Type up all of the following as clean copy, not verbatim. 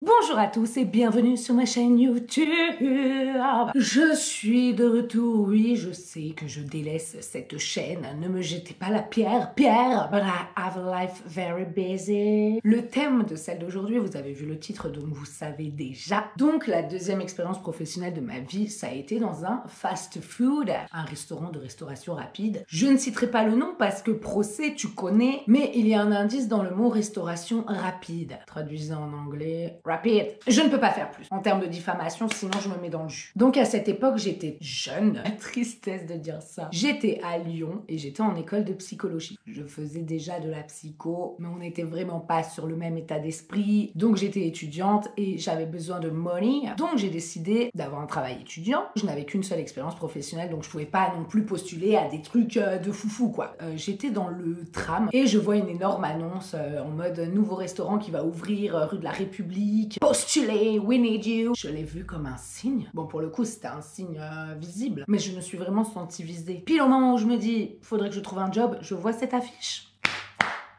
Bonjour à tous et bienvenue sur ma chaîne YouTube. Je suis de retour, oui, je sais que je délaisse cette chaîne, ne me jetez pas la pierre, but I have a life very busy. Le thème de celle d'aujourd'hui, vous avez vu le titre, donc vous savez déjà. Donc la deuxième expérience professionnelle de ma vie, ça a été dans un fast food, un restaurant de restauration rapide. Je ne citerai pas le nom parce que procès, tu connais, mais il y a un indice dans le mot restauration rapide. Traduisez en anglais, rapide. Je ne peux pas faire plus en termes de diffamation, sinon je me mets dans le jus. Donc à cette époque, j'étais jeune, tristesse de dire ça. J'étais à Lyon et j'étais en école de psychologie. Je faisais déjà de la psycho, mais on n'était vraiment pas sur le même état d'esprit. Donc j'étais étudiante et j'avais besoin de money. Donc j'ai décidé d'avoir un travail étudiant. Je n'avais qu'une seule expérience professionnelle, donc je pouvais pas non plus postuler à des trucs de foufou quoi. J'étais dans le tram et je vois une énorme annonce en mode nouveau restaurant qui va ouvrir rue de la République. Postulez, we need you. Je l'ai vu comme un signe. Bon, pour le coup, c'était un signe visible, mais je me suis vraiment sentie visée. Pile au moment où je me dis, faudrait que je trouve un job, je vois cette affiche.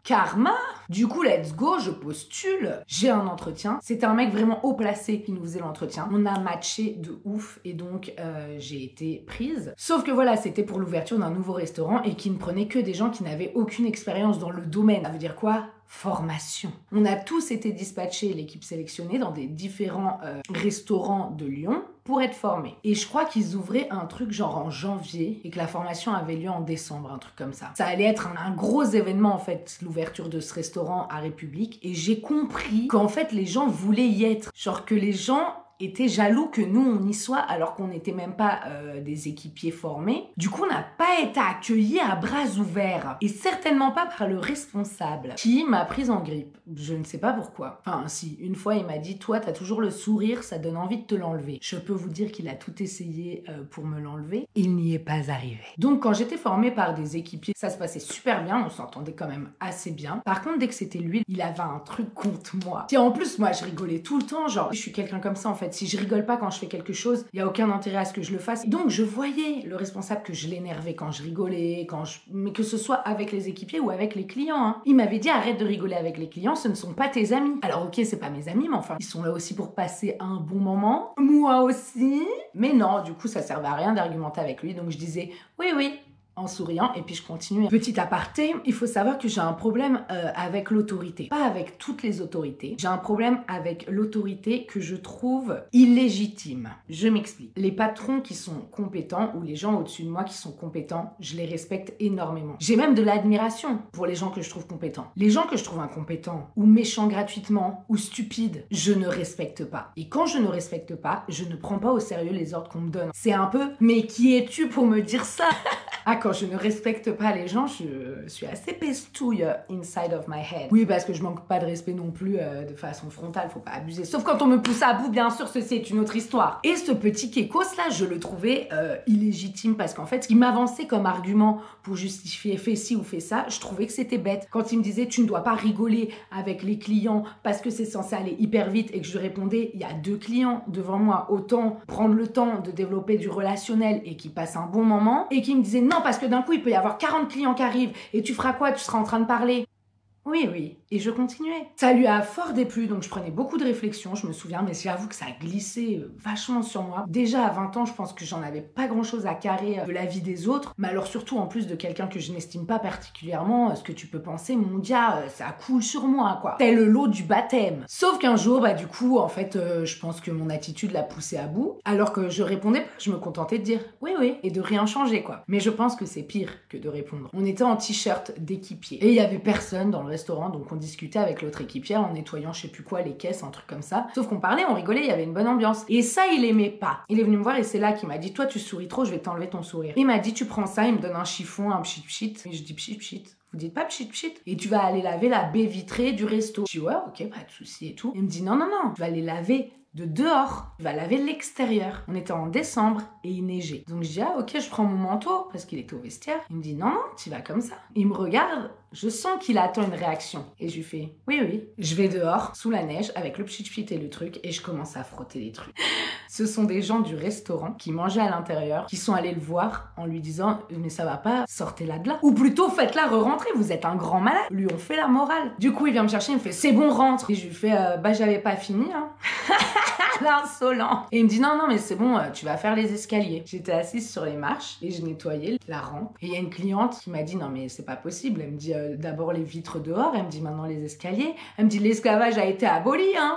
Karma. Du coup, let's go, je postule. J'ai un entretien. C'était un mec vraiment haut placé qui nous faisait l'entretien. On a matché de ouf et donc j'ai été prise. Sauf que voilà, c'était pour l'ouverture d'un nouveau restaurant et qui ne prenait que des gens qui n'avaient aucune expérience dans le domaine. Ça veut dire quoi ? Formation. On a tous été dispatchés, l'équipe sélectionnée, dans des différents restaurants de Lyon pour être formés. Et je crois qu'ils ouvraient un truc genre en janvier et que la formation avait lieu en décembre, un truc comme ça. Ça allait être un gros événement en fait, l'ouverture de ce restaurant à République. Et j'ai compris qu'en fait les gens voulaient y être. Genre que les gens étaient jaloux que nous on y soit alors qu'on n'était même pas des équipiers formés. Du coup on n'a pas été accueillis à bras ouverts et certainement pas par le responsable qui m'a prise en grippe. Je ne sais pas pourquoi. Enfin si, une fois il m'a dit toi t'as toujours le sourire, ça donne envie de te l'enlever. Je peux vous dire qu'il a tout essayé pour me l'enlever. Il n'y est pas arrivé. Donc quand j'étais formée par des équipiers, ça se passait super bien, on s'entendait quand même assez bien. Par contre dès que c'était lui, il avait un truc contre moi. Et en plus moi je rigolais tout le temps, genre je suis quelqu'un comme ça en fait. Si je rigole pas quand je fais quelque chose, il y a aucun intérêt à ce que je le fasse. Donc je voyais le responsable que je l'énervais quand je rigolais, mais que ce soit avec les équipiers ou avec les clients. Hein. Il m'avait dit arrête de rigoler avec les clients, ce ne sont pas tes amis. Alors ok, c'est pas mes amis, mais enfin ils sont là aussi pour passer un bon moment. Moi aussi. Mais non, du coup ça servait à rien d'argumenter avec lui. Donc je disais oui en souriant et puis je continuais. Petit aparté, il faut savoir que j'ai un problème avec l'autorité. Pas avec toutes les autorités. J'ai un problème avec l'autorité que je trouve illégitime. Je m'explique. Les patrons qui sont compétents ou les gens au-dessus de moi qui sont compétents, je les respecte énormément. J'ai même de l'admiration pour les gens que je trouve compétents. Les gens que je trouve incompétents ou méchants gratuitement ou stupides, je ne respecte pas. Et quand je ne respecte pas, je ne prends pas au sérieux les ordres qu'on me donne. C'est un peu, mais qui es-tu pour me dire ça? Ah, quand je ne respecte pas les gens, je suis assez pestouille inside of my head. Oui, parce que je manque pas de respect non plus de façon frontale, faut pas abuser. Sauf quand on me pousse à bout, bien sûr, ceci est une autre histoire. Et ce petit kékos là, je le trouvais illégitime parce qu'en fait, ce qu'il m'avançait comme argument pour justifier fais ci ou fais ça, je trouvais que c'était bête. Quand il me disait tu ne dois pas rigoler avec les clients parce que c'est censé aller hyper vite et que je lui répondais il y a 2 clients devant moi, autant prendre le temps de développer du relationnel et qu'ils passent un bon moment, et qui me disait non parce que d'un coup il peut y avoir 40 clients qui arrivent et tu feras quoi? Tu seras en train de parler. Oui, et je continuais. Ça lui a fort déplu, donc je prenais beaucoup de réflexion, je me souviens, mais j'avoue que ça a glissé vachement sur moi. Déjà à 20 ans, je pense que j'en avais pas grand-chose à carrer de la vie des autres, mais alors surtout en plus de quelqu'un que je n'estime pas particulièrement, ce que tu peux penser, mon gars, ça coule sur moi, quoi. C'est le lot du baptême. Sauf qu'un jour, du coup, en fait, je pense que mon attitude l'a poussé à bout, alors que je répondais pas, je me contentais de dire oui, et de rien changer, quoi. Mais je pense que c'est pire que de répondre. On était en t-shirt d'équipier, et il y avait personne dans le restaurant, donc on discutait avec l'autre équipière en nettoyant je sais plus quoi, les caisses, un truc comme ça. Sauf qu'on parlait, on rigolait, il y avait une bonne ambiance. Et ça, il aimait pas. Il est venu me voir et c'est là qu'il m'a dit toi tu souris trop, je vais t'enlever ton sourire. Il m'a dit tu prends ça, il me donne un chiffon, un pchit. Et je dis pchit. Vous dites pas pchit. Et tu vas aller laver la baie vitrée du resto. Je dis ouais, ok, pas de souci et tout. Il me dit non, tu vas aller laver de dehors. Tu vas laver l'extérieur. On était en décembre et il neigeait. Donc je dis, ah ok, je prends mon manteau parce qu'il était au vestiaire. Il me dit, non, non, tu vas comme ça. Il me regarde, je sens qu'il attend une réaction. Et je lui fais, oui, oui. Je vais dehors, sous la neige, avec le pchit et le truc, et je commence à frotter les trucs. Ce sont des gens du restaurant qui mangeaient à l'intérieur, qui sont allés le voir en lui disant, mais ça va pas, sortez-la de là. Ou plutôt, faites-la re-rentrer, vous êtes un grand malade. Lui, on fait la morale. Du coup, il vient me chercher, il me fait, c'est bon, rentre. Et je lui fais, bah j'avais pas fini, hein. L'insolent. Et il me dit non, non, mais c'est bon, tu vas faire les escaliers. J'étais assise sur les marches et je nettoyais la rampe. Et il y a une cliente qui m'a dit non, mais c'est pas possible. Elle me dit d'abord les vitres dehors, elle me dit maintenant les escaliers. Elle me dit l'esclavage a été aboli, hein.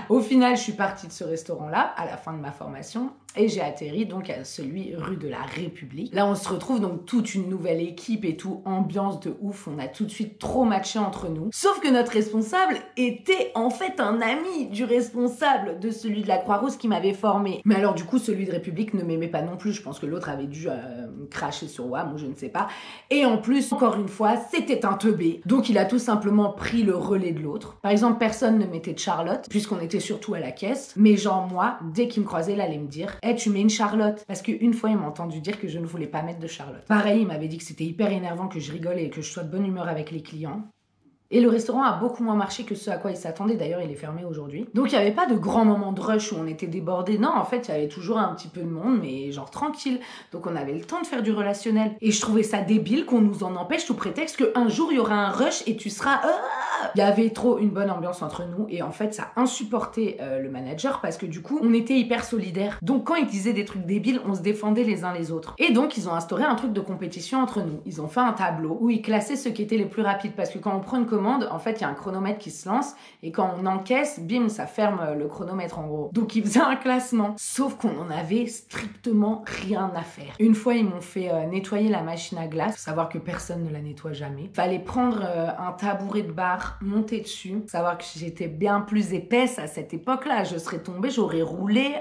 Au final, je suis partie de ce restaurant-là à la fin de ma formation. Et j'ai atterri donc à celui rue de la République. Là, on se retrouve donc toute une nouvelle équipe et tout, ambiance de ouf. On a tout de suite trop matché entre nous. Sauf que notre responsable était en fait un ami du responsable de celui de la Croix-Rousse qui m'avait formé. Mais alors du coup, celui de République ne m'aimait pas non plus. Je pense que l'autre avait dû cracher sur WAM ou je ne sais pas. Et en plus, encore une fois, c'était un teubé. Donc il a tout simplement pris le relais de l'autre. Par exemple, personne ne mettait de Charlotte puisqu'on était surtout à la caisse. Mais genre moi, dès qu'il me croisait, il allait me dire « Hey, tu mets une Charlotte ?» Parce qu'une fois, il m'a entendu dire que je ne voulais pas mettre de Charlotte. Pareil, il m'avait dit que c'était hyper énervant que je rigole et que je sois de bonne humeur avec les clients. Et le restaurant a beaucoup moins marché que ce à quoi il s'attendait. D'ailleurs, il est fermé aujourd'hui. Donc, il n'y avait pas de grands moments de rush où on était débordés. Non, en fait, il y avait toujours un petit peu de monde, mais genre tranquille. Donc, on avait le temps de faire du relationnel. Et je trouvais ça débile qu'on nous en empêche sous prétexte qu'un jour, il y aura un rush et tu seras... Il y avait trop une bonne ambiance entre nous. Et en fait, ça insupportait le manager parce que du coup, on était hyper solidaires. Donc, quand ils disaient des trucs débiles, on se défendait les uns les autres. Et donc, ils ont instauré un truc de compétition entre nous. Ils ont fait un tableau où ils classaient ceux qui étaient les plus rapides. Parce que quand on prend une commande, en fait, il y a un chronomètre qui se lance et quand on encaisse, bim, ça ferme le chronomètre en gros. Donc, ils faisaient un classement. Sauf qu'on en avait strictement rien à faire. Une fois, ils m'ont fait nettoyer la machine à glace. Faut savoir que personne ne la nettoie jamais. Fallait prendre un tabouret de bar, monter dessus. Faut savoir que j'étais bien plus épaisse à cette époque-là. Je serais tombée, j'aurais roulé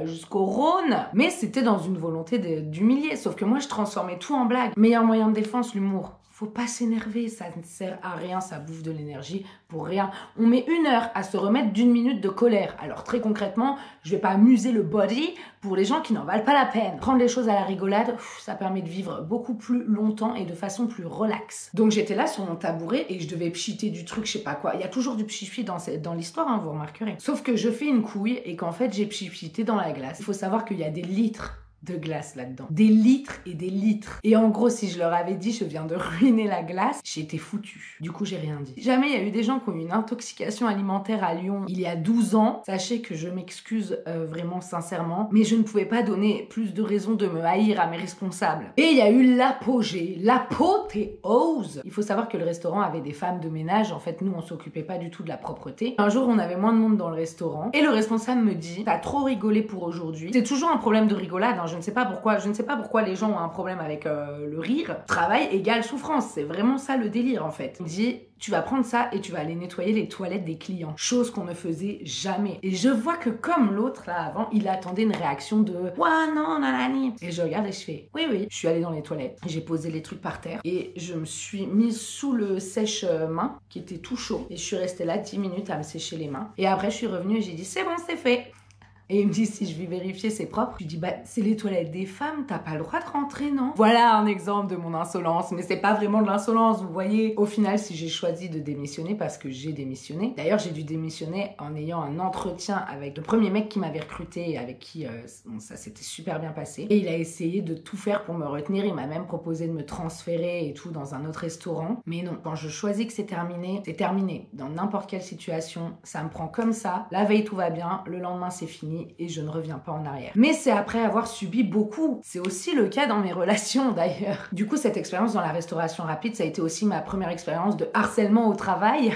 jusqu'au Rhône. Mais c'était dans une volonté d'humilier. Sauf que moi, je transformais tout en blague. Meilleur moyen de défense, l'humour. Faut pas s'énerver, ça ne sert à rien, ça bouffe de l'énergie pour rien. On met 1 heure à se remettre d'1 minute de colère. Alors très concrètement, je vais pas amuser le body pour les gens qui n'en valent pas la peine. Prendre les choses à la rigolade, ça permet de vivre beaucoup plus longtemps et de façon plus relaxe. Donc j'étais là sur mon tabouret et je devais pchiter du truc, je sais pas quoi. Il y a toujours du pchichi dans l'histoire, hein, vous remarquerez. Sauf que je fais une couille et qu'en fait j'ai pchité dans la glace. Il faut savoir qu'il y a des litres de glace là-dedans. Des litres et des litres. Et en gros, si je leur avais dit je viens de ruiner la glace, j'étais foutue. Du coup, j'ai rien dit. Jamais il y a eu des gens qui ont eu une intoxication alimentaire à Lyon il y a 12 ans. Sachez que je m'excuse vraiment sincèrement, mais je ne pouvais pas donner plus de raisons de me haïr à mes responsables. Et il y a eu l'apogée, l'apothéose. Il faut savoir que le restaurant avait des femmes de ménage. En fait, nous, on s'occupait pas du tout de la propreté. Un jour, on avait moins de monde dans le restaurant et le responsable me dit « T'as trop rigolé pour aujourd'hui. » C'est toujours un problème de rigolade, hein. Je ne sais pas pourquoi les gens ont un problème avec le rire. Travail égale souffrance, c'est vraiment ça le délire en fait. Il me dit, tu vas prendre ça et tu vas aller nettoyer les toilettes des clients. Chose qu'on ne faisait jamais. Et je vois que comme l'autre là avant, il attendait une réaction de « Ouah non, nanani ». Et je regarde et je fais « Oui, oui ». Je suis allée dans les toilettes, j'ai posé les trucs par terre et je me suis mise sous le sèche-main qui était tout chaud. Et je suis restée là 10 minutes à me sécher les mains. Et après je suis revenue et j'ai dit « C'est bon, c'est fait ». Et il me dit, si je vais vérifier, c'est propre. Je lui dis, bah, c'est les toilettes des femmes, t'as pas le droit de rentrer, non? Voilà un exemple de mon insolence, mais c'est pas vraiment de l'insolence, vous voyez. Au final, si j'ai choisi de démissionner, parce que j'ai démissionné. D'ailleurs, j'ai dû démissionner en ayant un entretien avec le premier mec qui m'avait recruté et avec qui ça s'était super bien passé. Et il a essayé de tout faire pour me retenir. Il m'a même proposé de me transférer et tout dans un autre restaurant. Mais non, quand je choisis que c'est terminé, c'est terminé. Dans n'importe quelle situation, ça me prend comme ça. La veille, tout va bien. Le lendemain, c'est fini. Et je ne reviens pas en arrière. Mais c'est après avoir subi beaucoup. C'est aussi le cas dans mes relations d'ailleurs. Du coup, cette expérience dans la restauration rapide, ça a été aussi ma première expérience de harcèlement au travail.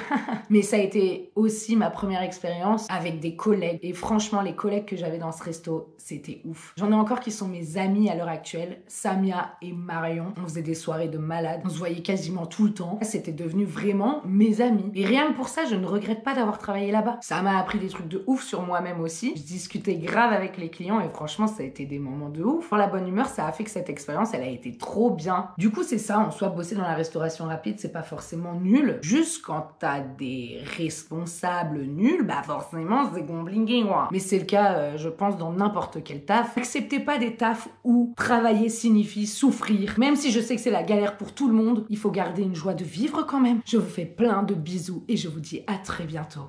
Mais ça a été aussi ma première expérience avec des collègues. Et franchement, les collègues que j'avais dans ce resto, c'était ouf. J'en ai encore qui sont mes amis à l'heure actuelle. Samia et Marion. On faisait des soirées de malades. On se voyait quasiment tout le temps. C'était devenu vraiment mes amis. Et rien que pour ça, je ne regrette pas d'avoir travaillé là-bas. Ça m'a appris des trucs de ouf sur moi-même aussi. Je discute discuté grave avec les clients et franchement, ça a été des moments de ouf. Pour la bonne humeur, ça a fait que cette expérience, elle a été trop bien. Du coup, c'est ça, en soi, bosser dans la restauration rapide, c'est pas forcément nul. Juste quand t'as des responsables nuls, bah forcément, c'est compliqué, quoi. Mais c'est le cas, je pense, dans n'importe quel taf. Acceptez pas des tafs où travailler signifie souffrir. Même si je sais que c'est la galère pour tout le monde, il faut garder une joie de vivre quand même. Je vous fais plein de bisous et je vous dis à très bientôt.